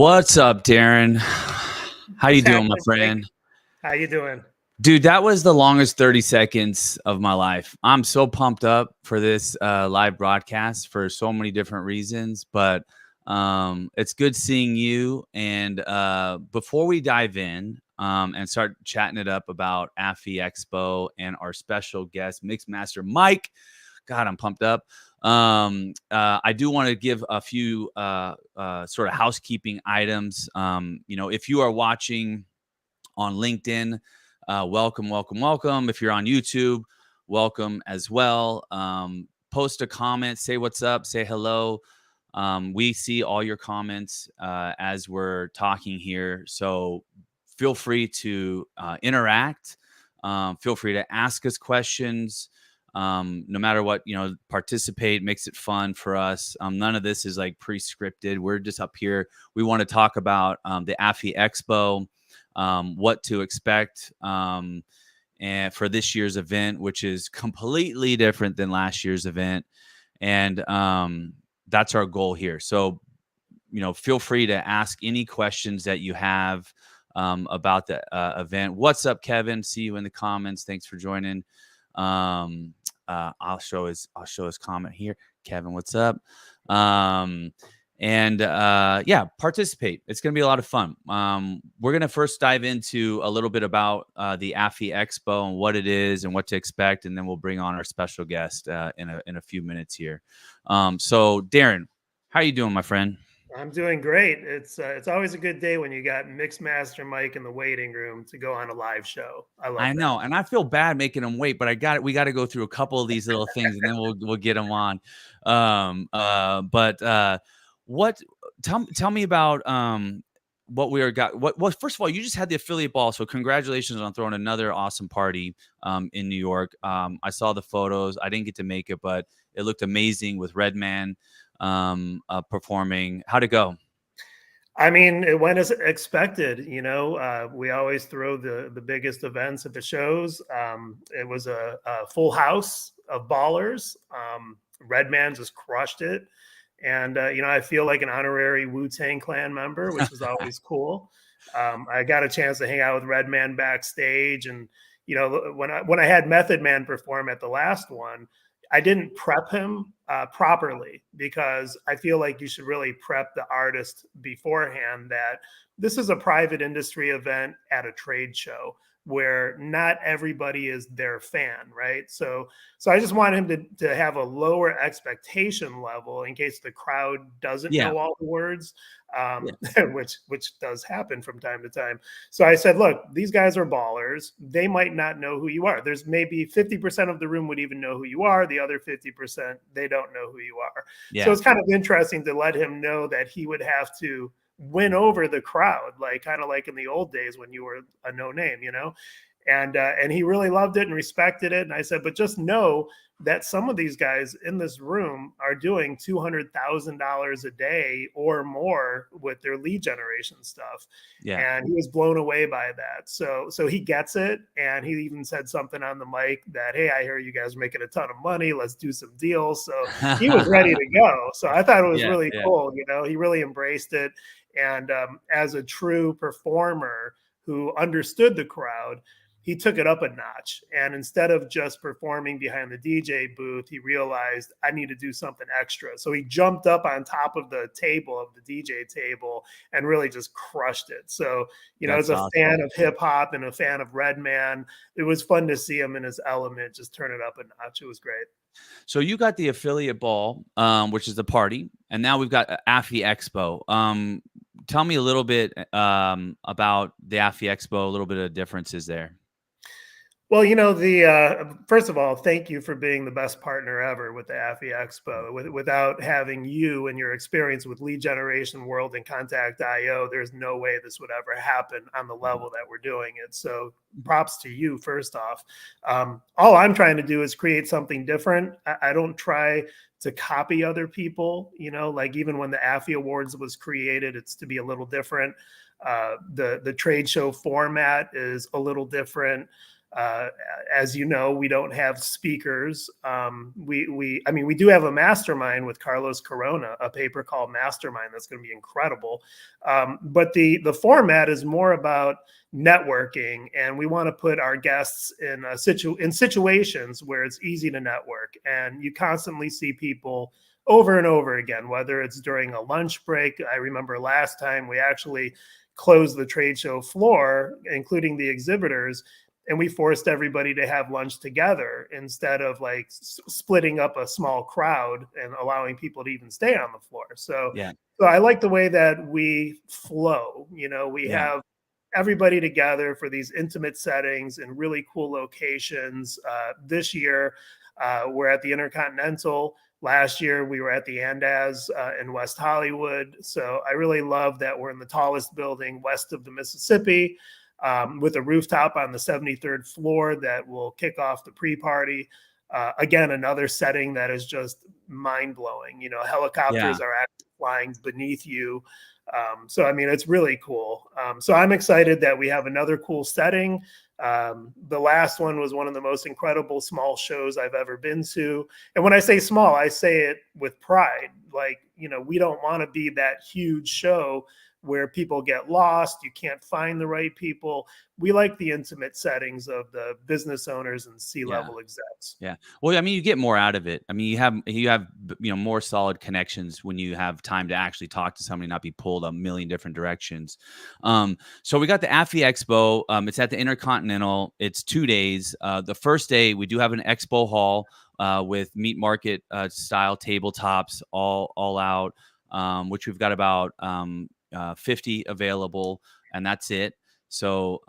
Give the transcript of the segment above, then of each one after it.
What's up, Darren? How you doing, my friend? How you doing? Dude, that was the longest 30 seconds of my life. I'm so pumped up for this live broadcast for so many different reasons, but it's good seeing you. And before we dive in and start chatting it up about AFFY Expo and our special guest, Mixmaster Mike, God, I'm pumped up. I do want to give a few sort of housekeeping items. If you are watching on LinkedIn, welcome, welcome, welcome. If you're on YouTube, welcome as well. Post a comment, say what's up, say hello. We see all your comments as we're talking here. So feel free to interact. Feel free to ask us questions. No matter what, participate, makes it fun for us. None of this is like pre-scripted. We're just up here. We want to talk about the AFFY Expo, what to expect and for this year's event, which is completely different than last year's event. And that's our goal here. So, feel free to ask any questions that you have about the event. What's up, Kevin? See you in the comments. Thanks for joining. I'll show his comment here. Kevin, what's up? Participate. It's going to be a lot of fun. We're going to first dive into a little bit about the AFFY Expo and what it is and what to expect, and then we'll bring on our special guest in a few minutes here. So, Darren, how are you doing, my friend? I'm doing great. It's always a good day when you got Mixmaster Mike in the waiting room to go on a live show. I know, and I feel bad making him wait, but we got to go through a couple of these little things, and then we'll get him on. Tell me about what we got. What first of all, you just had the affiliate ball, so congratulations on throwing another awesome party in New York. I saw the photos. I didn't get to make it, but it looked amazing with Redman performing. How'd it go? I mean, it went as expected. We always throw the biggest events at the shows. It was a full house of ballers. Redman just crushed it. And, I feel like an honorary Wu-Tang Clan member, which is always cool. I got a chance to hang out with Redman backstage. And, when I had Method Man perform at the last one, I didn't prep him properly because I feel like you should really prep the artist beforehand that this is a private industry event at a trade show where not everybody is their fan, right? So I just want him to have a lower expectation level in case the crowd doesn't know all the words, which does happen from time to time. So I said, look, these guys are ballers. They might not know who you are. There's maybe 50% of the room would even know who you are. The other 50%, they don't know who you are. Yeah. So it's kind of interesting to let him know that he would have to win over the crowd, kind of like in the old days when you were a no name, and he really loved it and respected it. And I said, but just know that some of these guys in this room are doing $200,000 a day or more with their lead generation stuff. Yeah. And he was blown away by that. So he gets it. And he even said something on the mic that, hey, I hear you guys are making a ton of money. Let's do some deals. So he was ready to go. So I thought it was really cool. He really embraced it. And as a true performer who understood the crowd, he took it up a notch. And instead of just performing behind the DJ booth, he realized I need to do something extra. So he jumped up on top of the table of the DJ table and really just crushed it. So, as a fan of hip hop and a fan of Redman, it was fun to see him in his element, just turn it up a notch. It was great. So you got the affiliate ball, which is the party, and now we've got AFFY Expo. Tell me a little bit about the AFFY Expo, a little bit of differences there. Well, first of all, thank you for being the best partner ever with the AFFY Expo. Without having you and your experience with Lead Generation World and Contact.io, there's no way this would ever happen on the level that we're doing it. So props to you, first off. All I'm trying to do is create something different. I don't try to copy other people, like even when the AFFY Awards was created, it's to be a little different. The trade show format is a little different. Uh, as you know, we don't have speakers. I mean, we do have a mastermind with Carlos Corona, a paper called Mastermind that's going to be incredible. But the format is more about networking, and we want to put our guests in situations where it's easy to network, and you constantly see people over and over again, whether it's during a lunch break. I remember last time we actually closed the trade show floor, including the exhibitors, and we forced everybody to have lunch together instead of like splitting up a small crowd and allowing people to even stay on the floor. So, Yeah. so I like the way that we flow. You know, we have everybody together for these intimate settings and really cool locations. This year, we're at the Intercontinental. Last year, we were at the Andaz in West Hollywood. So I really love that we're in the tallest building west of the Mississippi, with a rooftop on the 73rd floor that will kick off the pre-party. Again, another setting that is just mind-blowing. You know, helicopters are actually flying beneath you. So, I mean, it's really cool. So I'm excited that we have another cool setting. The last one was one of the most incredible small shows I've ever been to. And when I say small, I say it with pride. Like, you know, we don't want to be that huge show where people get lost, you can't find the right people. We like the intimate settings of the business owners and C-level execs. Yeah. Well, I mean, you get more out of it. I mean, you have more solid connections when you have time to actually talk to somebody, not be pulled a million different directions. So we got the AFFY Expo. It's at the Intercontinental. It's 2 days. The first day we do have an Expo Hall with meat market style tabletops all out, which we've got about 50 available, and that's it. So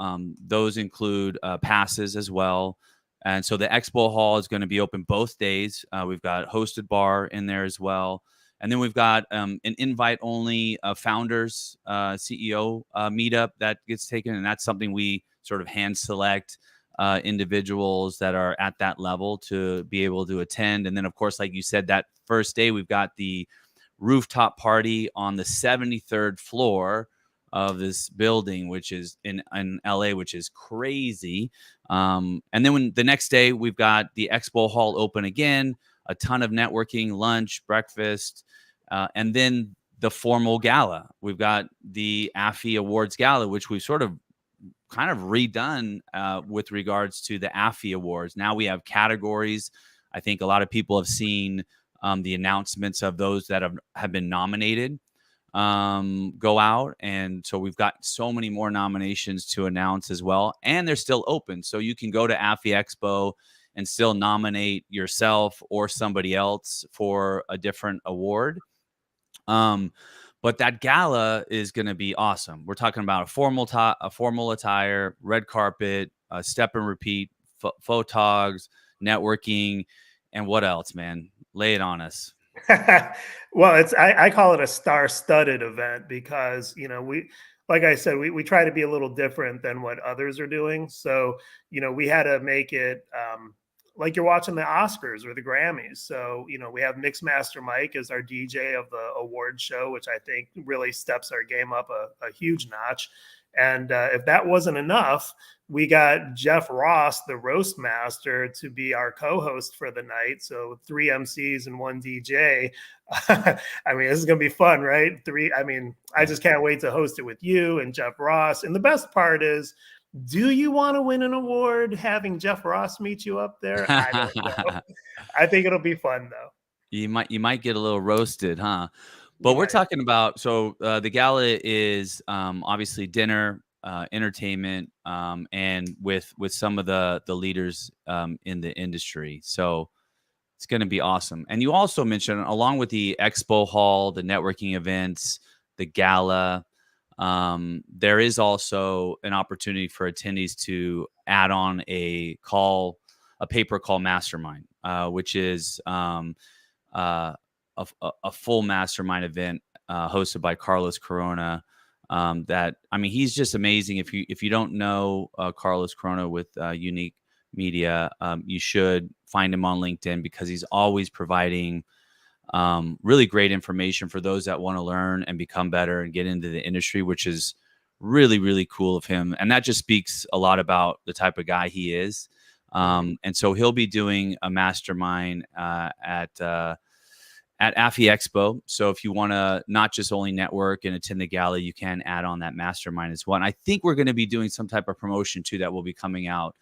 those include passes as well. And so the Expo Hall is going to be open both days. We've got hosted bar in there as well. And then we've got an invite-only founders CEO meetup that gets taken. And that's something we sort of hand select individuals that are at that level to be able to attend. And then, of course, like you said, that first day, we've got the rooftop party on the 73rd floor of this building, which is in LA, which is crazy. And then when the next day, we've got the Expo Hall open again, a ton of networking, lunch, breakfast, and then the formal gala. We've got the AFFY Awards Gala, which we've sort of kind of redone with regards to the AFFY Awards. Now we have categories. I think a lot of people have seen the announcements of those that have been nominated go out. And so we've got so many more nominations to announce as well. And they're still open. So you can go to AFFY Expo and still nominate yourself or somebody else for a different award. But that gala is going to be awesome. We're talking about a formal attire, red carpet, step and repeat, photogs, networking, and what else, man? Lay it on us. Well, I call it a star-studded event because, you know, like I said, we try to be a little different than what others are doing. So, you know, we had to make it like you're watching the Oscars or the Grammys. So, you know, we have Mixmaster Mike as our DJ of the award show, which I think really steps our game up a huge notch. And if that wasn't enough, we got Jeff Ross, the roast master, to be our co-host for the night. So 3 MCs and 1 DJ. I mean, this is going to be fun, right? I just can't wait to host it with you and Jeff Ross. And the best part is, do you want to win an award having Jeff Ross meet you up there? I don't know. I think it'll be fun, though. You might get a little roasted, huh? But we're talking about, so the gala is obviously dinner, entertainment, and with some of the leaders in the industry. So it's going to be awesome. And you also mentioned, along with the Expo Hall, the networking events, the gala, there is also an opportunity for attendees to add on a paper call Mastermind, which is a full mastermind event hosted by Carlos Corona. That, I mean, he's just amazing. If you don't know Carlos Corona with Unique Media, you should find him on LinkedIn because he's always providing really great information for those that want to learn and become better and get into the industry, which is really, really cool of him. And that just speaks a lot about the type of guy he is. And so he'll be doing a mastermind at AFFY Expo. So if you want to not just only network and attend the gala, you can add on that mastermind as well. And I think we're going to be doing some type of promotion too that will be coming out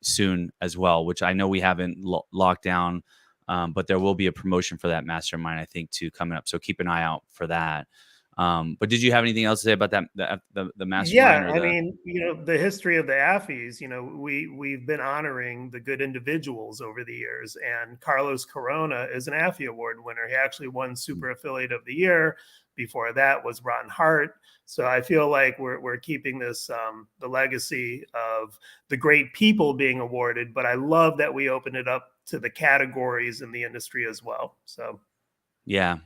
soon as well, which I know we haven't locked down, but there will be a promotion for that mastermind, I think, too, coming up. So keep an eye out for that. But did you have anything else to say about that, the mastermind? Yeah, I mean, the history of the AFFYs, we've been honoring the good individuals over the years, and Carlos Corona is an AFFY Award winner. He actually won Super Affiliate of the Year. Before that was Ron Hart. So I feel like we're keeping this the legacy of the great people being awarded, but I love that we open it up to the categories in the industry as well. So yeah.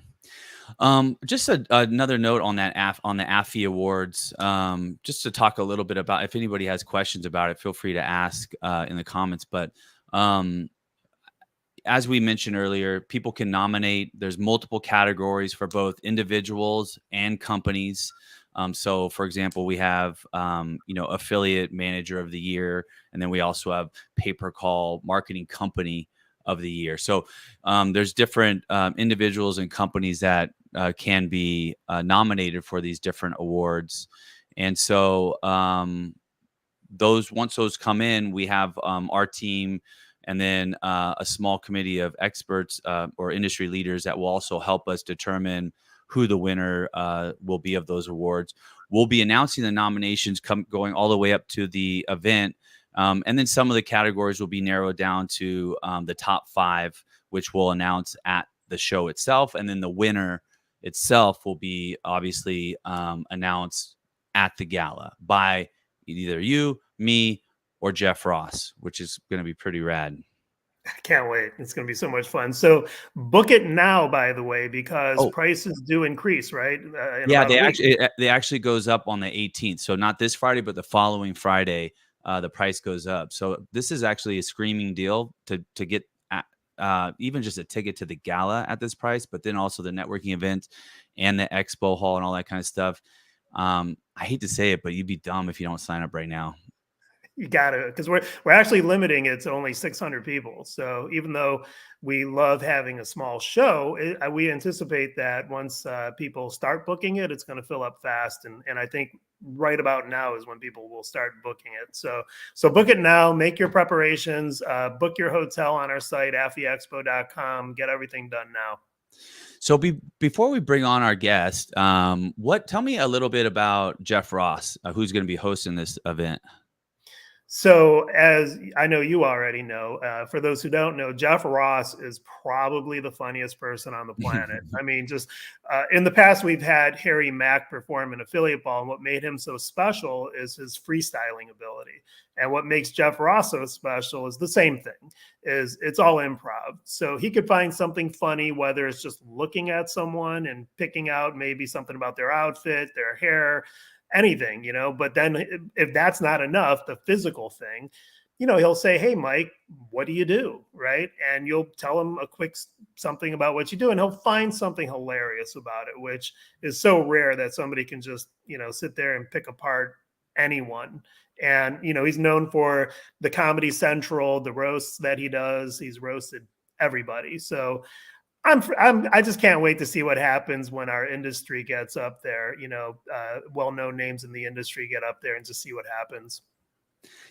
Just another note on that on the AFFY Awards, just to talk a little bit about, if anybody has questions about it, feel free to ask in the comments. But as we mentioned earlier, people can nominate. There's multiple categories for both individuals and companies. So, for example, we have affiliate manager of the year, and then we also have pay-per-call marketing company of the year. So there's different individuals and companies that can be nominated for these different awards. And so once those come in, we have our team and then a small committee of experts or industry leaders that will also help us determine who the winner will be of those awards. We'll be announcing the nominations going all the way up to the event. And then some of the categories will be narrowed down to the top 5, which we'll announce at the show itself. And then the winner itself will be obviously announced at the gala by either you, me, or Jeff Ross, which is going to be pretty rad. I can't wait. It's going to be so much fun. So book it now, by the way, because prices do increase, right? Yeah, they actually goes up on the 18th. So not this Friday, but the following Friday, the price goes up. So this is actually a screaming deal to get even just a ticket to the gala at this price, but then also the networking event and the Expo Hall and all that kind of stuff. I hate to say it, but you'd be dumb if you don't sign up right now. You gotta, because we're actually limiting it to only 600 people. So even though we love having a small show, we anticipate that once people start booking it, it's going to fill up fast. And I think right about now is when people will start booking it. So book it now, make your preparations, book your hotel on our site, affyexpo.com, get everything done now. So before we bring on our guest, tell me a little bit about Jeff Ross, who's going to be hosting this event. So as I know you already know, for those who don't know, Jeff Ross is probably the funniest person on the planet. I mean, just in the past, we've had Harry Mack perform an affiliate ball, and what made him so special is his freestyling ability. And what makes Jeff Ross so special is the same thing, is it's all improv. So he could find something funny, whether it's just looking at someone and picking out maybe something about their outfit, their hair, anything, but then if that's not enough, the physical thing, he'll say, "Hey, Mike, what do you do?" Right. And you'll tell him a quick something about what you do, and he'll find something hilarious about it, which is so rare that somebody can just, sit there and pick apart anyone. And, he's known for the Comedy Central, the roasts that he does. He's roasted everybody. So I just can't wait to see what happens when our industry gets up there. Well-known names in the industry get up there and just see what happens.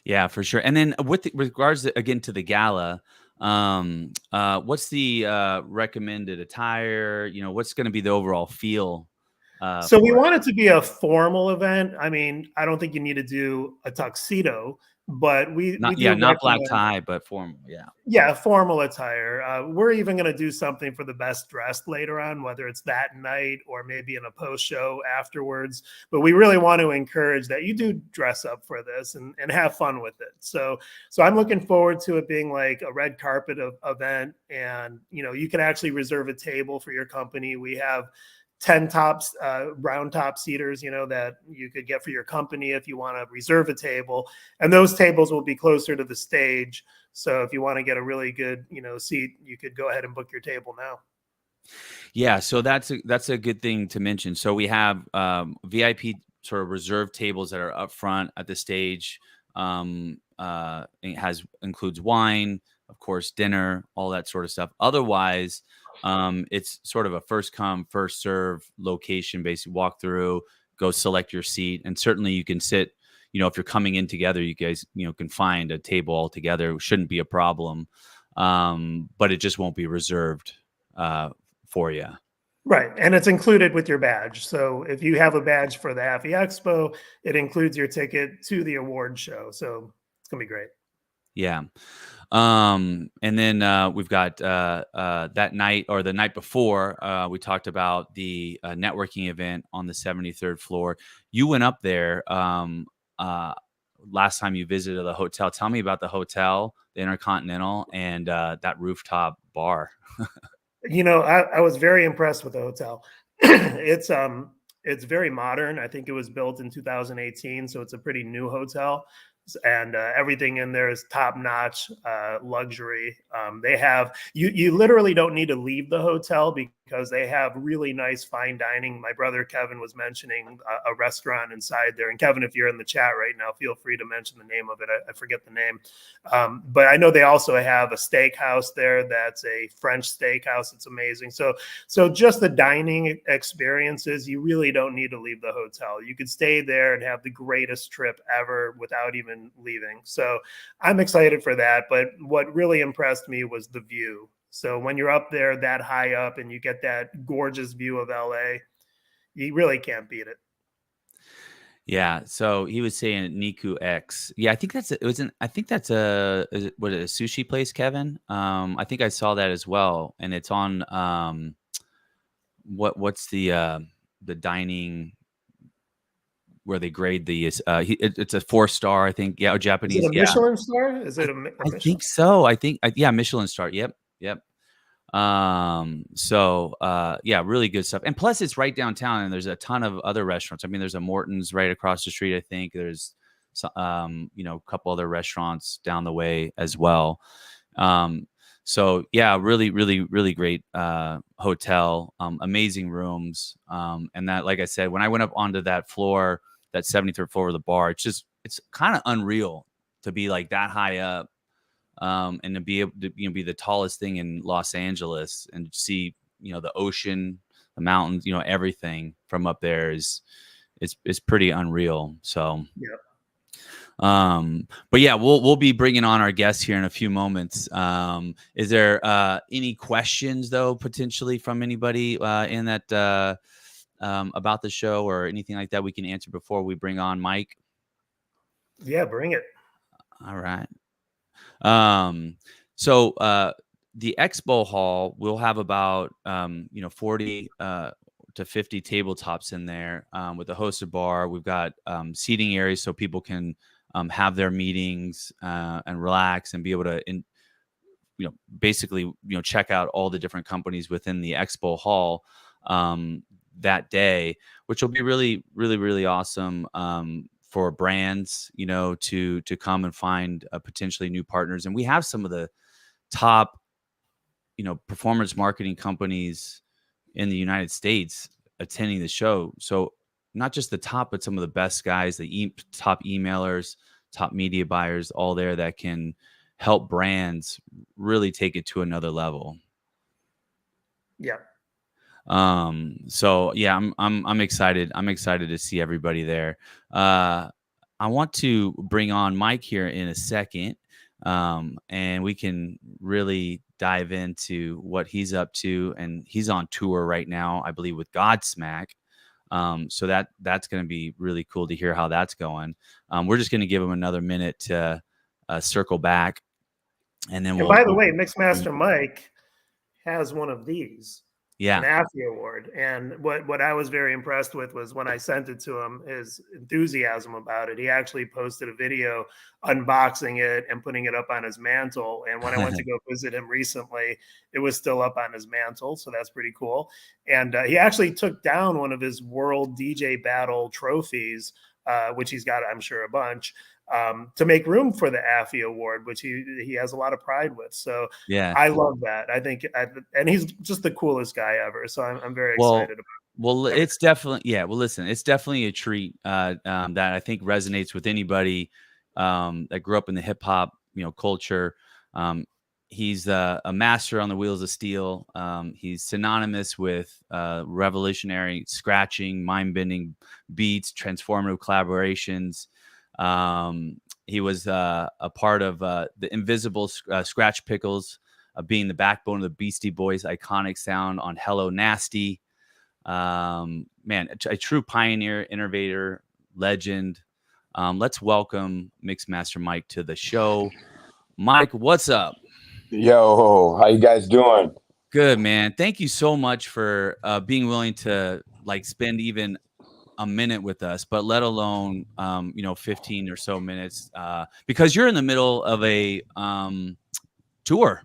Yeah, for sure. And then with regards again to the gala, what's the recommended attire? What's going to be the overall feel? So we want it to be a formal event. I mean, I don't think you need to do a tuxedo, but not black tie, but formal. Yeah, formal attire. We're even going to do something for the best dressed later on, whether it's that night or maybe in a post show afterwards. But we really want to encourage that you do dress up for this and have fun with it. So I'm looking forward to it being like a red carpet event, and you can actually reserve a table for your company. We have 10 tops, round top seaters, that you could get for your company if you want to reserve a table. And those tables will be closer to the stage. So if you want to get a really good, seat, you could go ahead and book your table now. Yeah. So that's a good thing to mention. So we have VIP sort of reserved tables that are up front at the stage. It includes wine, of course, dinner, all that sort of stuff. Otherwise, it's sort of a first come, first serve location. Basically, walk through, go select your seat, and certainly you can sit. If you're coming in together, you guys can find a table all together. It shouldn't be a problem, but it just won't be reserved for you. Right. And it's included with your badge. So if you have a badge for the AFFY Expo, it includes your ticket to the award show. So it's going to be great. Yeah. And then we've got that night or the night before, we talked about the networking event on the 73rd floor. You went up there last time you visited the hotel. Tell me about the hotel, the Intercontinental, and that rooftop bar. I was very impressed with the hotel. It's very modern. I think it was built in 2018, so it's a pretty new hotel, and everything in there is top notch luxury. They have you literally don't need to leave the hotel because they have really nice fine dining. My brother Kevin was mentioning a restaurant inside there, and Kevin, if you're in the chat right now, feel free to mention the name of it. I forget the name, but I know they also have a steakhouse there. That's a French steakhouse. It's amazing. So just the dining experiences, you really don't need to leave the hotel. You could stay there and have the greatest trip ever without even leaving. So I'm excited for that. But what really impressed me was the view. So when you're up there that high up and you get that gorgeous view of LA, you really can't beat it. Yeah. So he was saying Niku X. Yeah, I think that's is it a sushi place, Kevin? I think I saw that as well, and it's on what's the dining where they grade the it's a 4-star, I think. Yeah, Japanese. Is it a Michelin star? Is it a I Michelin? think so. I think yeah, Michelin star. Yep. Yeah, really good stuff. And plus it's right downtown and there's a ton of other restaurants. I mean, there's a Morton's right across the street. I think there's a couple other restaurants down the way as well. So yeah, really, really, really great hotel, amazing rooms. And that, like I said, when I went up onto that floor, that 73rd floor of the bar, it's kind of unreal to be like that high up. And to be able to be the tallest thing in Los Angeles and see the ocean, the mountains, everything from up there is pretty unreal. So yeah. But yeah, we'll be bringing on our guests here in a few moments. Is there any questions though potentially from anybody in that about the show or anything like that we can answer before we bring on Mike? Yeah, bring it. All right. So the Expo Hall will have about 40 to 50 tabletops in there with a hosted bar. We've got seating areas so people can have their meetings and relax and be able to basically check out all the different companies within the Expo Hall that day, which will be really, really, really awesome for brands, to come and find potentially new partners. And we have some of the top, performance marketing companies in the United States attending the show. So not just the top, but some of the best guys, the top emailers, top media buyers, all there that can help brands really take it to another level. Yeah. So yeah, I'm excited. I'm excited to see everybody there. I want to bring on Mike here in a second. And we can really dive into what he's up to. And he's on tour right now, I believe, with Godsmack. So that's going to be really cool to hear how that's going. We're just going to give him another minute to circle back. And then by the way, Mixmaster Mike has one of these. Yeah. An AFFY award. And what I was very impressed with was when I sent it to him, his enthusiasm about it. He actually posted a video unboxing it and putting it up on his mantle. And when I went to go visit him recently, it was still up on his mantle. So that's pretty cool. And he actually took down one of his World DJ Battle trophies, which he's got, I'm sure, a bunch. To make room for the AFFY award, which he has a lot of pride with. So yeah, I love that. I think, and he's just the coolest guy ever. So I'm very excited about it. Well, it's definitely yeah. Well, listen, it's definitely a treat that I think resonates with anybody that grew up in the hip hop culture. Um, he's a master on the wheels of steel. He's synonymous with revolutionary scratching, mind bending beats, transformative collaborations. He was a part of the Invisible Scratch Pickles, being the backbone of the Beastie Boys' iconic sound on "Hello Nasty." Man, a true pioneer, innovator, legend. Let's welcome Mixmaster Mike to the show. Mike, what's up? Yo, how you guys doing? Good, man. Thank you so much for being willing to like spend even a minute with us, but let alone 15 or so minutes because you're in the middle of a tour.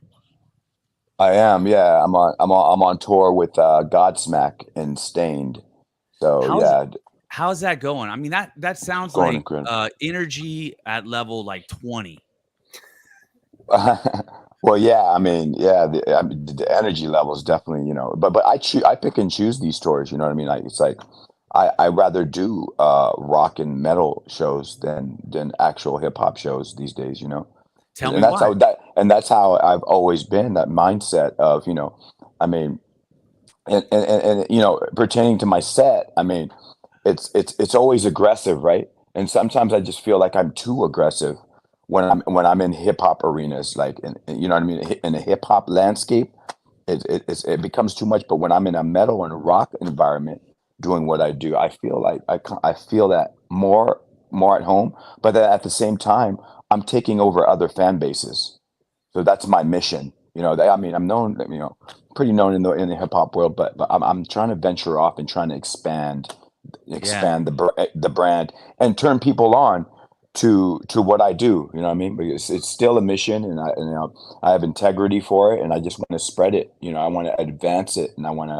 I am, yeah. I'm on tour with Godsmack and Stained. So How's yeah, how's that going? I mean, that sounds going like incredible. energy at level like 20. Well, yeah. I mean, yeah. The energy level is definitely, but I pick and choose these tours. You know what I mean? Like it's like I rather do rock and metal shows than actual hip hop shows these days. Tell And me why. that's how I've always been. That mindset of I mean, and pertaining to my set, I mean, it's always aggressive, right? And sometimes I just feel like I'm too aggressive when I'm in hip hop arenas, like you know what I mean, in a hip hop landscape, it becomes too much. But when I'm in a metal and rock environment doing what I do, I feel like I feel that more at home. But then at the same time, I'm taking over other fan bases. So that's my mission. I mean, I'm known, pretty known in the hip hop world, but I'm trying to venture off and trying to Yeah. expand the brand and turn people on to what I do. You know what I mean? Because it's still a mission, and I have integrity for it, and I just want to spread it. I want to advance it, and I want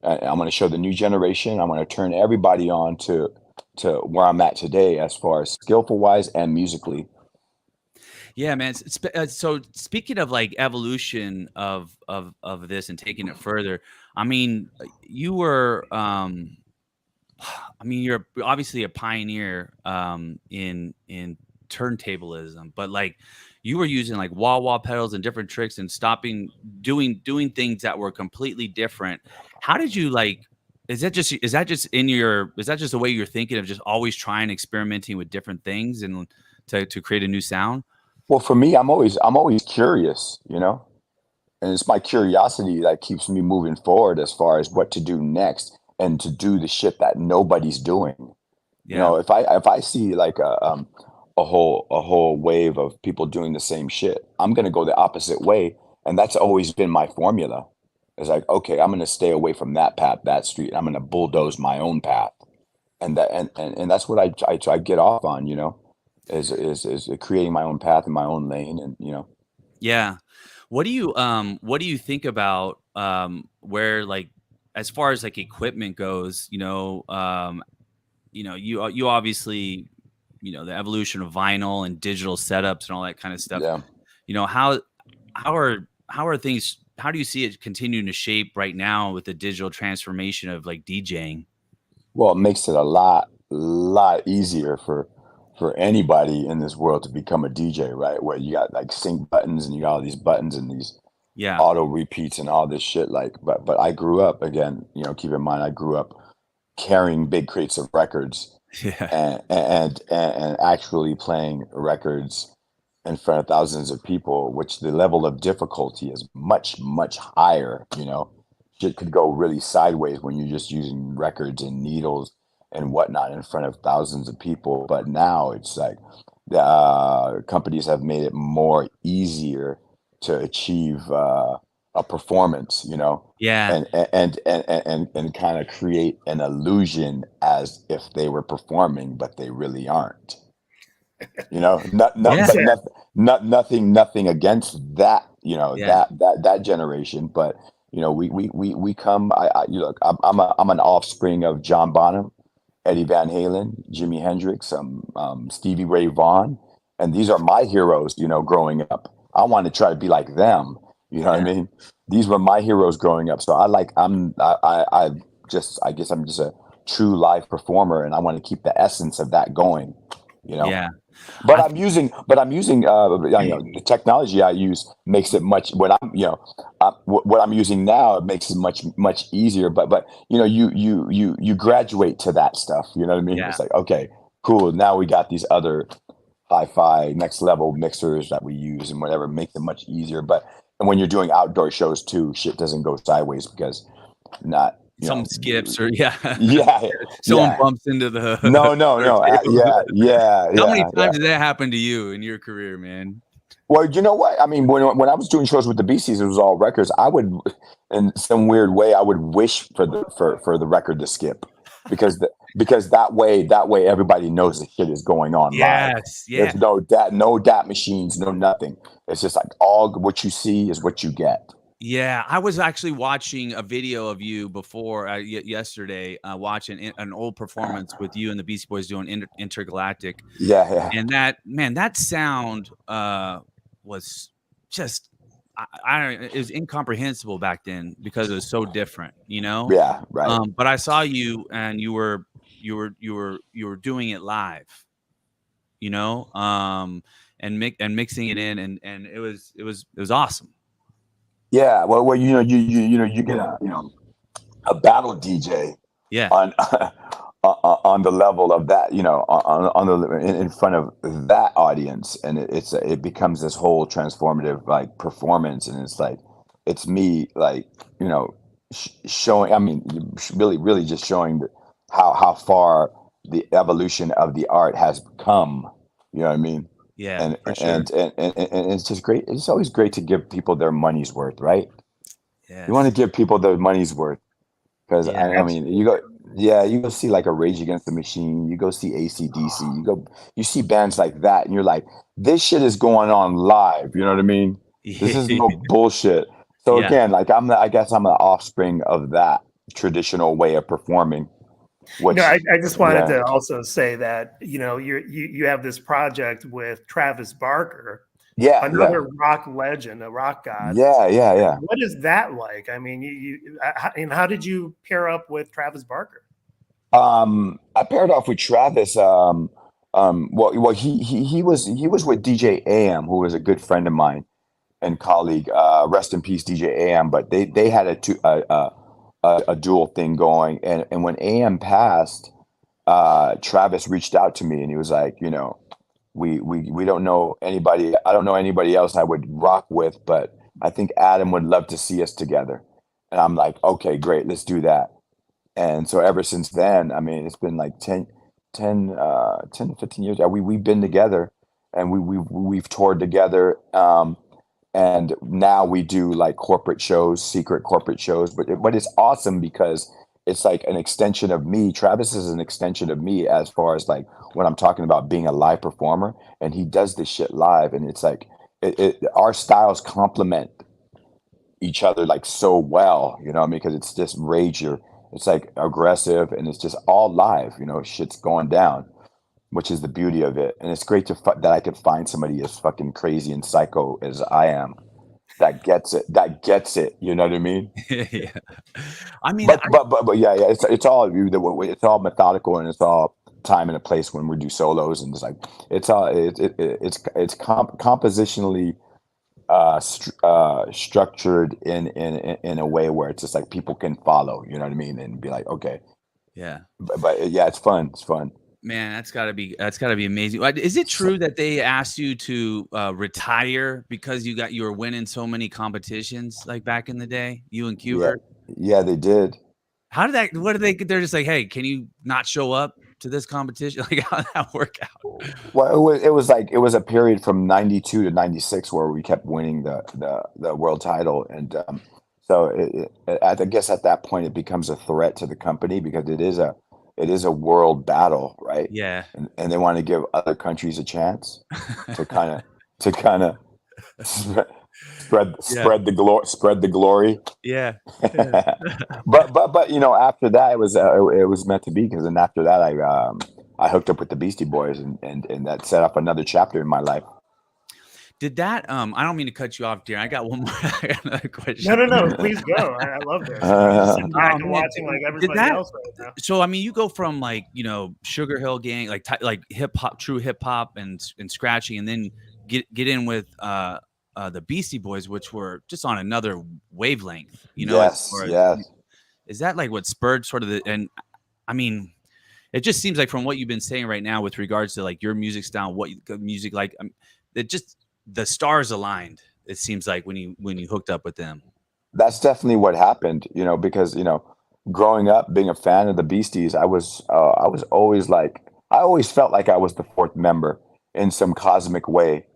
to show the new generation. I want to turn everybody on to where I'm at today, as far as skillful wise and musically. Yeah, man. So speaking of like evolution of this and taking it further, I mean, you were I mean, you're obviously a pioneer in turntablism, but like you were using like wah-wah pedals and different tricks and doing things that were completely different. How did you like is that just the way you're thinking of just always trying experimenting with different things and to create a new sound? Well, for me, I'm always curious, and it's my curiosity that keeps me moving forward as far as what to do next and to do the shit that nobody's doing. Yeah. If I see like a whole wave of people doing the same shit, I'm gonna go the opposite way, and that's always been my formula. It's like, okay, I'm gonna stay away from that path, that street. I'm gonna bulldoze my own path, and that's what I get off on, is creating my own path in my own lane, and Yeah. What do you think about where like as far as like equipment goes, you obviously, the evolution of vinyl and digital setups and all that kind of stuff. yeah. You know, how are things how do you see it continuing to shape right now with the digital transformation of like DJing? Well, it makes it a lot easier for anybody in this world to become a DJ, right? Where you got like sync buttons and you got all these buttons and these Yeah. auto repeats and all this shit. Like, but I grew up again. Keep in mind, I grew up carrying big crates of records Yeah. and actually playing records in front of thousands of people, which the level of difficulty is much higher. Shit could go really sideways when you're just using records and needles and whatnot in front of thousands of people. But now it's like the companies have made it more easier to achieve a performance, Yeah. and kind of create an illusion as if they were performing, but they really aren't. Yeah. Nothing against that, Yeah. that generation, but we come. Look, I'm an offspring of John Bonham, Eddie Van Halen, Jimi Hendrix, Stevie Ray Vaughan, and these are my heroes. Growing up, I want to try to be like them. You know what I Yeah. mean? These were my heroes growing up, so I guess I'm just a true live performer, and I want to keep the essence of that going, you know. Yeah. But I I'm using, the technology I use makes it much. What I'm using now, it makes it much easier. But you graduate to that stuff. You know what I mean? Yeah. It's like, okay, cool. Now we got these other hi-fi next level mixers that we use and whatever, makes it much easier. But and when you're doing outdoor shows too, shit doesn't go sideways because not some skips or yeah. yeah Someone yeah bumps into the no turntable. How many yeah. times did that happen to you in your career, man? Well, you know what? I mean, when I was doing shows with the Beasties, it was all records. I would, in some weird way, I would wish for the record to skip, because that way everybody knows the shit is going on live. Yes, yeah. There's no DAT machines, no nothing. It's just like all what you see is what you get. Yeah, I was actually watching a video of you before yesterday, watching an old performance with you and the Beastie Boys doing Intergalactic. Yeah. And that sound was just it was incomprehensible back then because it was so different, you know? Yeah, right. But I saw you and you were doing it live, you know, and mixing it in, and it was awesome. Yeah, well, you get a battle DJ, Yeah, on the level of that, on the in front of that audience, and it becomes this whole transformative like performance, and it's like it's me like showing. I mean, really just showing how far the evolution of the art has come. You know what I mean? yeah, and for sure. and it's just great. It's always great to give people their money's worth, right? Yes. You want to give people their money's worth, because Yeah, I mean, you go see like a Rage Against the Machine, you go see AC/DC, you see bands like that, and you're like, this shit is going on live. You know what I mean? This is no bullshit. So Yeah. again, like I guess I'm an offspring of that traditional way of performing. Which, I just wanted to also say that you have this project with Travis Barker, another rock legend, a rock god. Yeah. What is that like? I mean, how did you pair up with Travis Barker? I paired off with Travis. Well, he was with DJ AM, who was a good friend of mine and colleague. Rest in peace, DJ AM. But they had a dual thing going, and when AM passed, Travis reached out to me and he was like, we don't know anybody. I don't know anybody else I would rock with, but I think Adam would love to see us together. And I'm like, okay, great, let's do that. And so ever since then, I mean, it's been like 10 to 15 years. We've been together, and we've toured together. And now we do like corporate shows, secret corporate shows, but it's awesome because it's like an extension of me. Travis is an extension of me as far as like when I'm talking about being a live performer, and he does this shit live, and it's like our styles complement each other like so well, you know what I mean? Because it's just rager, it's like aggressive, and it's just all live, shit's going down, which is the beauty of it. And it's great that I could find somebody as fucking crazy and psycho as I am that gets it. You know what I mean? Yeah. I mean, but yeah, it's all methodical, and it's all time and a place when we do solos, and it's like it's compositionally structured in a way where it's just like people can follow. You know what I mean? And be like, okay, yeah. But yeah, it's fun. It's fun. Man, that's gotta be amazing. Is it true that they asked you to retire because you were winning so many competitions like back in the day, you and Qbert? Yeah, they did. They're just like, hey, can you not show up to this competition? Like, how did that work out? Well, it was a period from 92 to 96 where we kept winning the world title, and so I guess at that point it becomes a threat to the company, because it is a world battle, right? Yeah. And they want to give other countries a chance to kind of spread the glory. Yeah. But after that it was meant to be, because then after that I hooked up with the Beastie Boys, and that set up another chapter in my life. Did that? I don't mean to cut you off, Darren. I got one more. I got another question. No. Please go. I love this. I'm just sitting back and watching like everybody else right now. So I mean, you go from like Sugar Hill Gang, like hip hop, true hip hop, and scratching, and then get in with the Beastie Boys, which were just on another wavelength. Yes. Is that like what spurred sort of and I mean, it just seems like from what you've been saying right now with regards to like your music style, what music like, it just the stars aligned. It seems like when you hooked up with them. That's definitely what happened, because growing up being a fan of the Beasties, I was always like, I always felt like I was the fourth member in some cosmic way,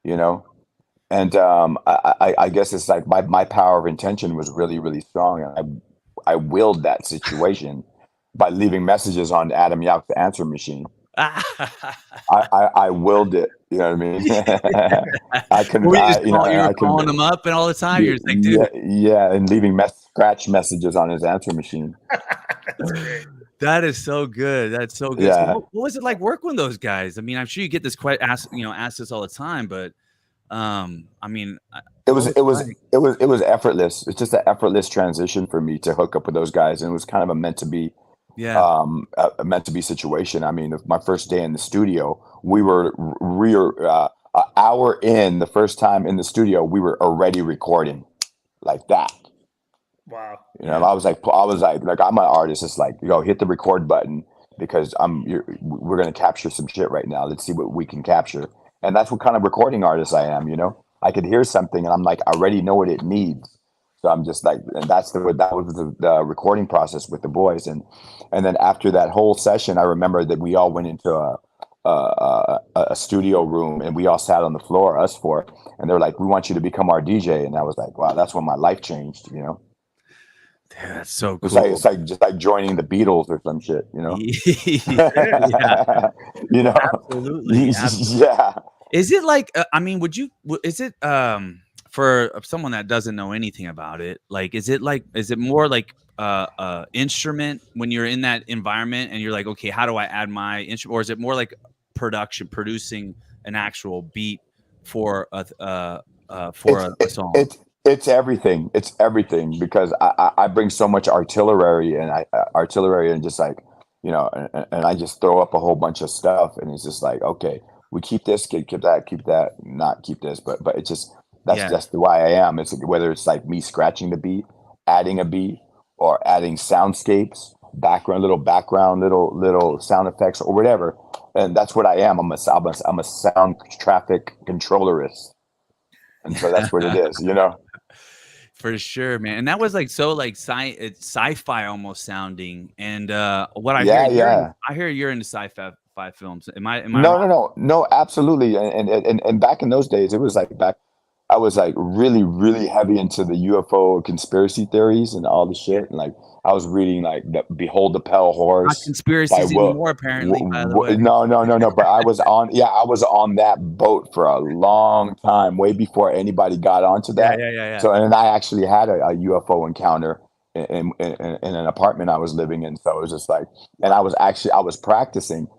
and I guess it's like my power of intention was really, really strong, and I willed that situation by leaving messages on Adam Yauch's answer machine. I willed it. You know what I mean? I couldn't. You're calling him up and all the time. You're like, dude. Yeah, and leaving scratch messages on his answer machine. That's great. That is so good. That's so good. Yeah. So what was it like working with those guys? I mean, I'm sure you get this asked this all the time, but I mean, it was effortless. It's just an effortless transition for me to hook up with those guys, and it was kind of a meant to be. Yeah. A meant to be situation. I mean, my first day in the studio, we were an hour in. The first time in the studio, we were already recording like that. Wow. I was like, I'm an artist. It's like, hit the record button because we're gonna capture some shit right now. Let's see what we can capture. And that's what kind of recording artist I am. I could hear something and I'm like, I already know what it needs. So I'm just like, and that was the recording process with the boys, and then after that whole session, I remember that we all went into a studio room and we all sat on the floor, us four, and they're like, "We want you to become our DJ," and I was like, "Wow, that's when my life changed," Dude, that's so cool. It's like just like joining the Beatles or some shit, Yeah. Absolutely. Yeah. Is it like? I mean, is it for someone that doesn't know anything about it, like, is it more like instrument when you're in that environment and you're like, okay, how do I add my instrument? Or is it more like producing an actual beat for a song? It's everything. It's everything because I bring so much artillery and just like, and I just throw up a whole bunch of stuff and it's just like, okay, we keep this, keep that, not keep this, but it's just, that's the why I am. It's whether it's like me scratching the beat, adding a beat, or adding soundscapes, little sound effects or whatever, and that's what I am. I'm a sound traffic controllerist, and so that's what it is, For sure, man. And that was like so like sci-fi almost sounding. And what I hear you're into sci-fi films. Am I No, absolutely. And back in those days, it was like I was like really, really heavy into the UFO conspiracy theories and all the shit. And like I was reading like Behold the Pale Horse. Not conspiracies anymore, apparently. By the way. No. But I was on that boat for a long time, way before anybody got onto that. Yeah. So and I actually had a UFO encounter in an apartment I was living in. So it was just like, and I was practicing.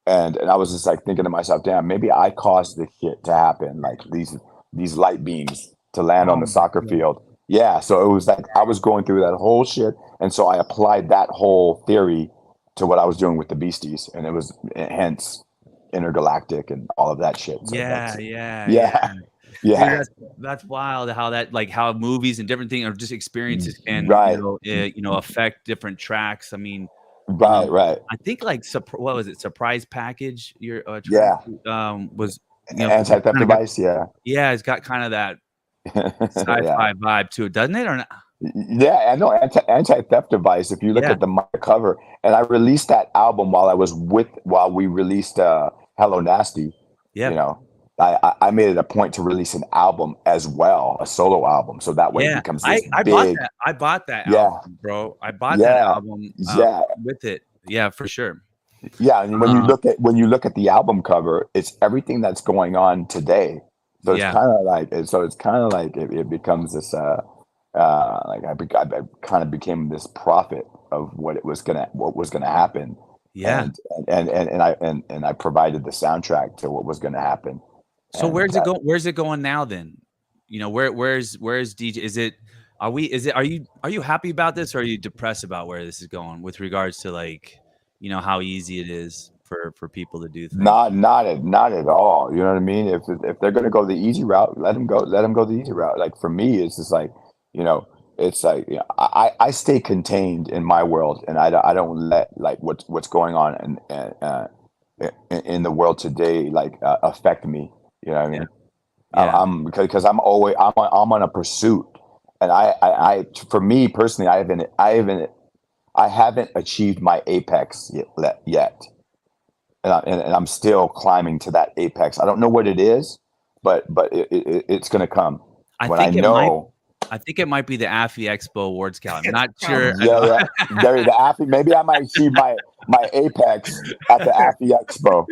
And I was just like thinking to myself, damn, maybe I caused this shit to happen. Like these light beams to land on the soccer field. Yeah. So it was like I was going through that whole shit. And so I applied that whole theory to what I was doing with the Beasties. And it was hence intergalactic and all of that shit. So yeah. Dude, that's wild how that, like, how movies and different things or just experiences can affect different tracks. I mean, right. I think like what was it? Surprise Package. Your was anti-theft device. Yeah, it's got kind of that sci-fi vibe to it, doesn't it? Or not? Yeah, I know anti-theft device. If you look at the cover, and I released that album while we released Hello Nasty. Yeah, I made it a point to release an album as well, a solo album, so that way it becomes this big. I bought that album, bro. I bought that album with it. Yeah, for sure. Yeah, and when you look at the album cover, it's everything that's going on today. So it's kind of like it becomes this like I kind of became this prophet of what was gonna happen. Yeah, and I provided the soundtrack to what was gonna happen. So And where's it go? Where's it going now then? You know, where's DJ? Is it are you happy about this, or are you depressed about where this is going with regards to, like, you know, how easy it is for people to do things? not at all. You know what I mean? If they're gonna go the easy route, let them go the easy route. Like for me, it's just like, you know, it's like, you know, I stay contained in my world, and I don't let like what's going on in the world today like affect me. You know what I Yeah. mean? Yeah. I'm because I'm on a pursuit, and for me personally, I haven't achieved my apex yet. And I'm still climbing to that apex. I don't know what it is, but it's gonna come I when I think it might know. I think it might be the AFFY Expo Awards Gala. I'm It's not sure. I Yeah, know. yeah. There, the AFFY. Maybe I might achieve my apex at the AFFY Expo.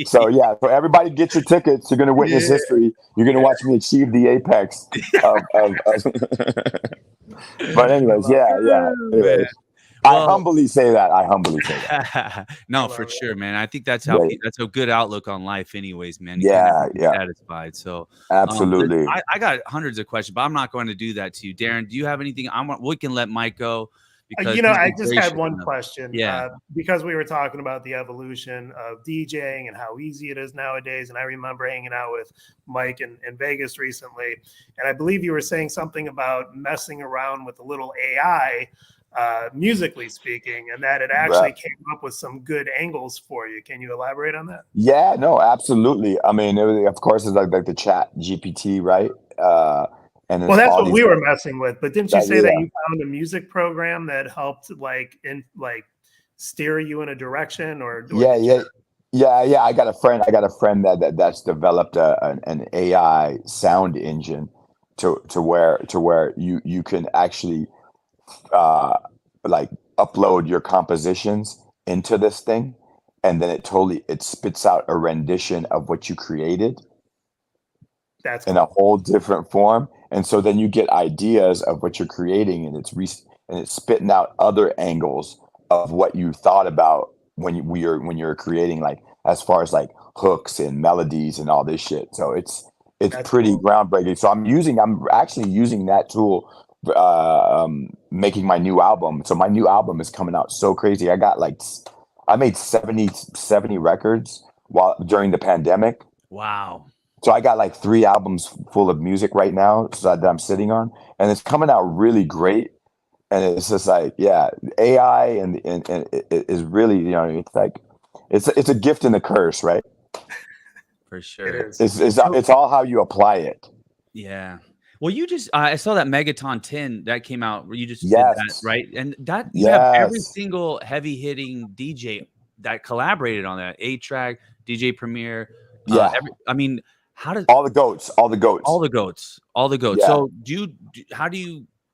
So yeah, so everybody get your tickets. You're gonna witness Yeah. history. You're gonna watch me achieve the apex of But I anyways, love yeah, yeah. Oh, man. Anyways, I Well, humbly say that. I humbly say that. I no, love for it. sure, man. I think that's how Yeah, that's a good outlook on life anyways, man. You can never yeah, be yeah. satisfied. So, Absolutely. I got hundreds of questions, but I'm not going to do that to you. Darren, do you have anything? We can let Mike go because You know, he's I been just had gracious one enough. question Yeah. because we were talking about the evolution of DJing and how easy it is nowadays. And I remember hanging out with Mike in Vegas recently, and I believe you were saying something about messing around with a little AI, musically speaking, and that it actually Right. came up with some good angles for you. Can you elaborate on that? Yeah, no, absolutely. I mean, of course, it's like the chat GPT, right? And Well, there's that's all what these we were messing with. But didn't you say that yeah, you found a music program that helped like steer you in a direction, or yeah, did you? yeah, yeah. I got a friend that's developed an AI sound engine to where you can actually uh like upload your compositions into this thing, and then it spits out a rendition of what you created That's in a cool. whole different form. And so then you get ideas of what you're creating, and it's spitting out other angles of what you thought about when you're creating, like as far as like hooks and melodies and all this shit. So it's That's pretty cool. groundbreaking. So I'm actually using that tool, making my new album. So my new album is coming out so crazy. I made 70 records during the pandemic. Wow. So I got like 3 albums full of music right now, that I'm sitting on, and it's coming out really great. And it's just like, yeah, AI and it is really, you know, it's like it's a gift and a curse, right? For It sure. is. It's all how you apply it. Yeah. Well, you just I saw that Megaton 10 that came out where you just did that, Yes, right? And that you have every yes, single heavy hitting DJ that collaborated on that. A-Track, DJ Premier, yeah. I mean, how does All the goats, all the all goats. the goats, all the goats. Yeah. So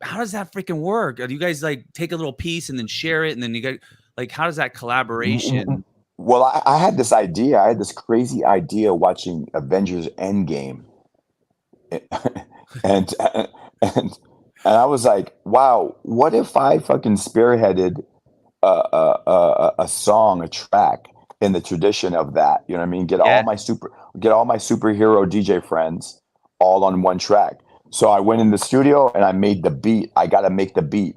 how does that freaking work? Do you guys like take a little piece and then share it, and then you get like how does that collaboration? Well, I had this idea. I had this crazy idea watching Avengers Endgame, and and I was like, wow, what if I fucking spearheaded a song, a track in the tradition of that? You know what I mean? Yeah. Get all my superhero DJ friends all on one track. So I went in the studio and I made the beat. I got to make the beat,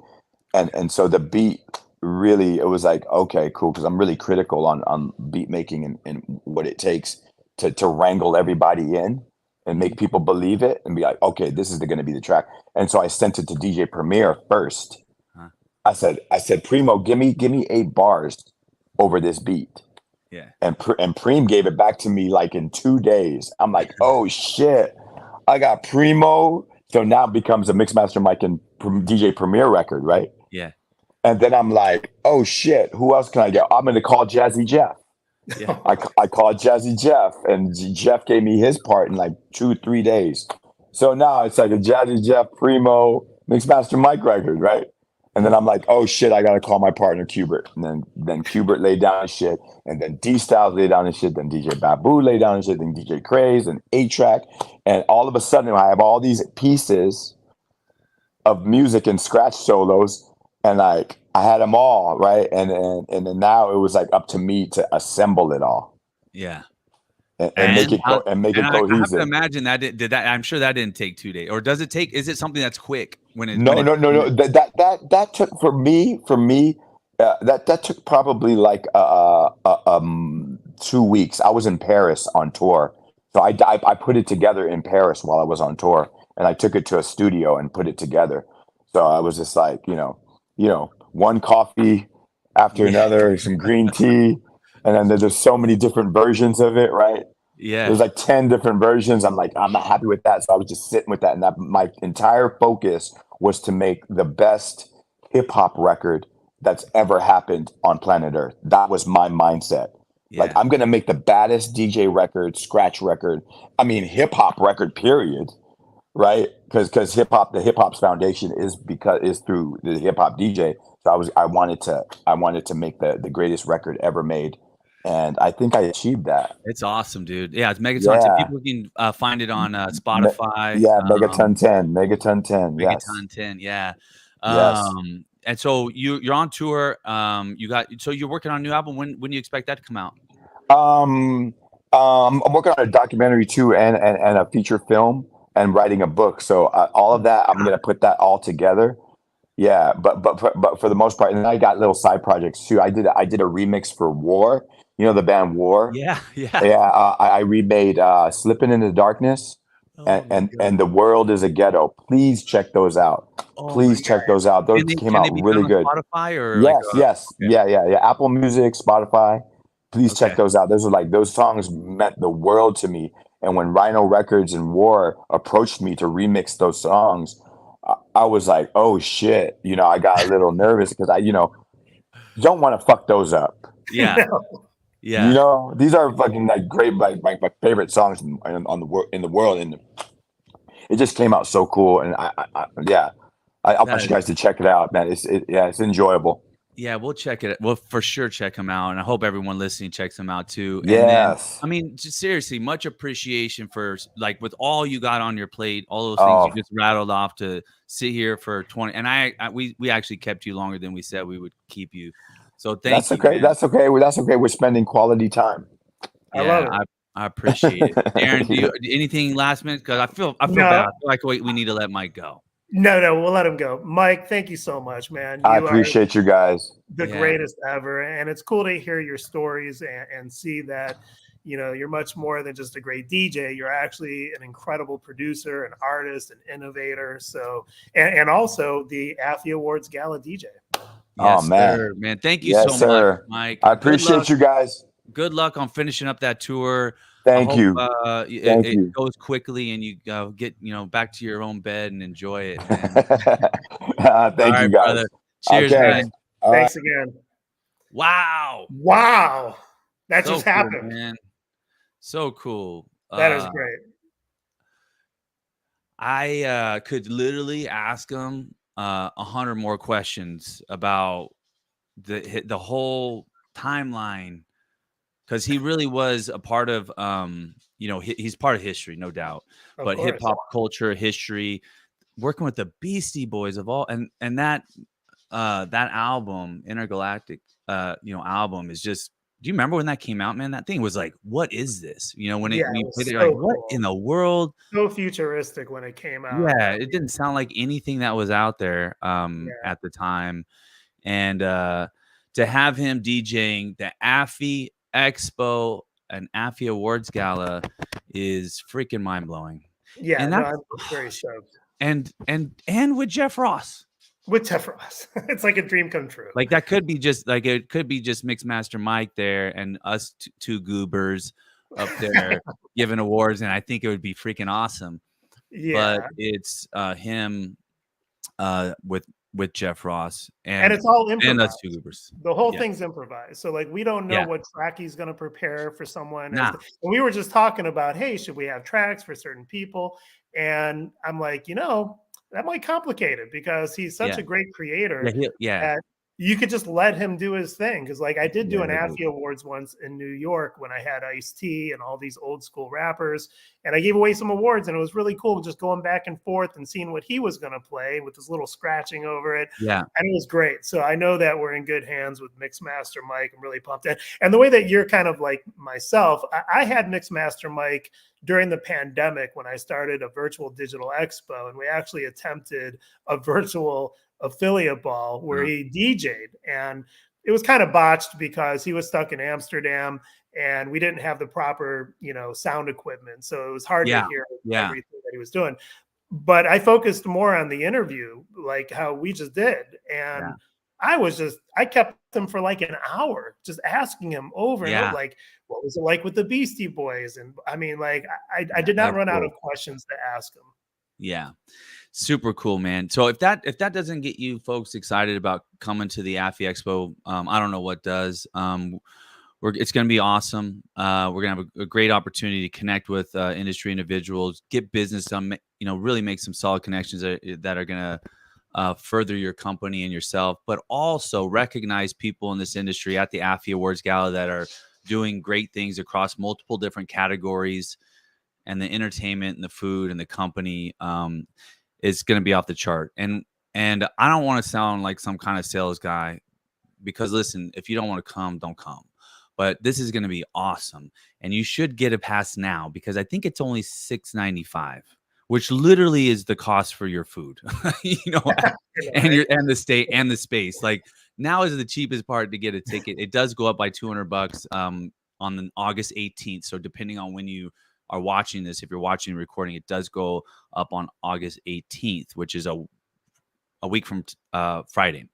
and so the beat really, it was like, okay, cool, because I'm really critical on beat making and what it takes to wrangle everybody in and make people believe it and be like, okay, this is going to be the track. And so I sent it to DJ Premier first. Huh. I said, Primo, give me 8 bars over this beat. Yeah. And Preem gave it back to me like in 2 days. I'm like, oh shit, I got Primo. So now it becomes a Mixmaster Mike and DJ Premier record, right? Yeah. And then I'm like, oh shit, who else can I get? I'm going to call Jazzy Jeff. Yeah. I called Jazzy Jeff, and Jeff gave me his part in like 2-3 days. So now it's like a Jazzy Jeff Primo Mixmaster Mike record, right? And then I'm like, oh shit, I gotta call my partner Qbert. And then Qbert laid down his shit, and then D Styles laid down his shit, then DJ Babu laid down his shit, then DJ Craze and A-Track. And all of a sudden I have all these pieces of music and scratch solos, and like I had them all, right? And then now it was like up to me to assemble it all. Yeah. and make it I have to cohesive. imagine that did that. I'm sure that didn't take 2 days, or does it take? Is it something that's quick when it? No. That took for me. That took probably like 2 weeks. I was in Paris on tour, so I put it together in Paris while I was on tour, and I took it to a studio and put it together. So I was just like, one coffee after another, some green tea, and then there's so many different versions of it, right? Yeah. There's like 10 different versions. I'm like, I'm not happy with that. So I was just sitting with that. And that my entire focus was to make the best hip hop record that's ever happened on planet Earth. That was my mindset. Like, Yeah. I'm going to make the baddest DJ record, scratch record. I mean, hip hop record, period. Right. Because the hip hop's foundation is through the hip hop DJ. So I wanted to make the greatest record ever made. And I think I achieved that. It's awesome, dude. Yeah, it's Megaton 10. Yeah. People can find it on Spotify. Megaton 10. Megaton 10. Yes. Megaton 10. Yeah. Yes. And so you're on tour. You're working on a new album. When do you expect that to come out? I'm working on a documentary too, and a feature film, and writing a book. So all of that, I'm gonna put that all together. Yeah, but for the most part, and then I got little side projects too. I did a remix for War. You know the band War? Yeah. I remade "Slipping in the Darkness" and "The World Is a Ghetto." Please check those out. Please check those out. Those came out really good. Spotify or yes. Okay. Yeah. Apple Music, Spotify. Please check those out. Those songs meant the world to me. And when Rhino Records and War approached me to remix those songs, I was like, oh shit. I got a little nervous because I don't want to fuck those up. Yeah. No. Yeah. These are fucking like great, my favorite songs in the world, and it just came out so cool. And I want you guys to check it out, man. It's enjoyable. Yeah, we'll check it. We'll for sure check them out, and I hope everyone listening checks them out too. And Yes. then, I mean, just seriously, much appreciation for like with all you got on your plate, all those things you just rattled off to sit here for 20. And we actually kept you longer than we said we would keep you. So thank you. Okay. Man. That's okay. That's okay. We're spending quality time. I love it. I appreciate it. Darren, do you anything last minute? Because I feel bad. I feel like we need to let Mike go. No, we'll let him go. Mike, thank you so much, man. I appreciate you guys. The greatest ever. And it's cool to hear your stories and see that, you're much more than just a great DJ. You're actually an incredible producer, an artist, an innovator. So, and also the AFFY Awards Gala DJ. Yes, man. Man, thank you so much, Mike. I appreciate you guys. Good luck on finishing up that tour. Thank you. It goes quickly, and you get back to your own bed and enjoy it. Thank you, guys. Brother. Cheers, man. Thanks again. Wow, that just happened, man. So cool. That is great. I could literally ask him 100 more questions about the whole timeline. Because he really was a part of, he's part of history, no doubt. But hip hop culture, history, working with the Beastie Boys of all, and that album, Intergalactic, album is just. Do you remember when that came out, man? That thing was like, what is this? When you played it, like, what in the world? So futuristic when it came out. Yeah, it didn't sound like anything that was out there at the time, and to have him DJing the AFFY Expo and AFFY Awards Gala is freaking mind blowing. Yeah, and I'm very stoked. And with Jeff Ross. With Jeff Ross, it's like a dream come true. Like that could be just Mixmaster Mike there and us two goobers up there giving awards, and I think it would be freaking awesome. Yeah, but it's him with Jeff Ross and it's all improvised. And us two goobers. The whole thing's improvised. So like we don't know what track he's going to prepare for someone. And we were just talking about, hey, should we have tracks for certain people? And I'm like, that might complicate it because he's such a great creator. That you could just let him do his thing. Because like I did do an AFFY Awards once in New York when I had Ice-T and all these old school rappers. and I gave away some awards, and it was really cool just going back and forth and seeing what he was going to play with his little scratching over it. Yeah. And it was great. So I know that we're in good hands with Mixmaster Mike. I'm really pumped. And the way that you're kind of like myself, I had Mixmaster Mike during the pandemic when I started a virtual digital expo, and we actually attempted a virtual affiliate ball where he DJ'd, and it was kind of botched because he was stuck in Amsterdam and we didn't have the proper, sound equipment. So it was hard to hear everything that he was doing. But I focused more on the interview, like how we just did. And I kept him for like an hour, just asking him over and over, like, what was it like with the Beastie Boys? And I mean, like, I did not run out of questions to ask him. Yeah. Super cool, man. So if that doesn't get you folks excited about coming to the AFFY Expo, I don't know what does. It's going to be awesome. We're going to have a great opportunity to connect with industry individuals, get business done, really make some solid connections that are going to further your company and yourself, but also recognize people in this industry at the AFFY Awards Gala that are doing great things across multiple different categories, and the entertainment and the food and the company is going to be off the chart. And I don't want to sound like some kind of sales guy, because listen, if you don't want to come, don't come. But this is going to be awesome, and you should get a pass now, because I think it's only $6.95, which literally is the cost for your food, and the state and the space. Like, now is the cheapest part to get a ticket. It does go up by $200 on August 18th. So depending on when you are watching this, if you're watching the recording, it does go up on August 18th, which is a week from Friday.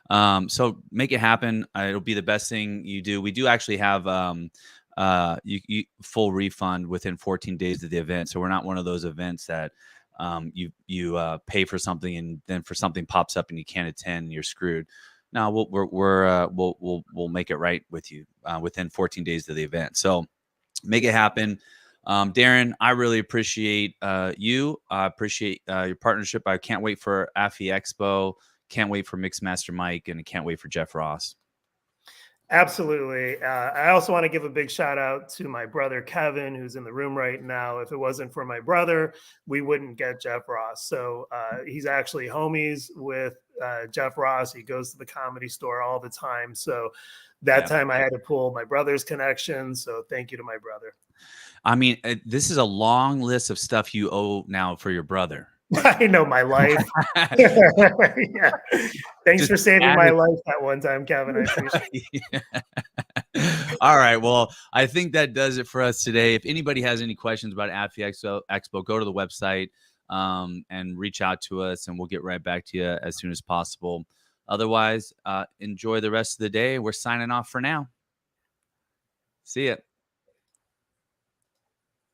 So make it happen. It'll be the best thing you do. We do actually have you full refund within 14 days of the event. So we're not one of those events that you pay for something and then for something pops up and you can't attend and you're screwed. No, we'll make it right with you within 14 days of the event. So make it happen. Darren, I really appreciate you. I appreciate your partnership. I can't wait for AFFY Expo. Can't wait for Mixmaster Mike, and I can't wait for Jeff Ross. Absolutely. I also want to give a big shout out to my brother, Kevin, who's in the room right now. If it wasn't for my brother, we wouldn't get Jeff Ross. So he's actually homies with Jeff Ross. He goes to the Comedy Store all the time. So that time I had to pull my brother's connection. So thank you to my brother. I mean, this is a long list of stuff you owe now for your brother. I know, my life. Yeah. Thanks for saving my life that one time, Kevin. I appreciate it. All right. Well, I think that does it for us today. If anybody has any questions about AFFY Expo, go to the website and reach out to us, and we'll get right back to you as soon as possible. Otherwise, enjoy the rest of the day. We're signing off for now. See ya.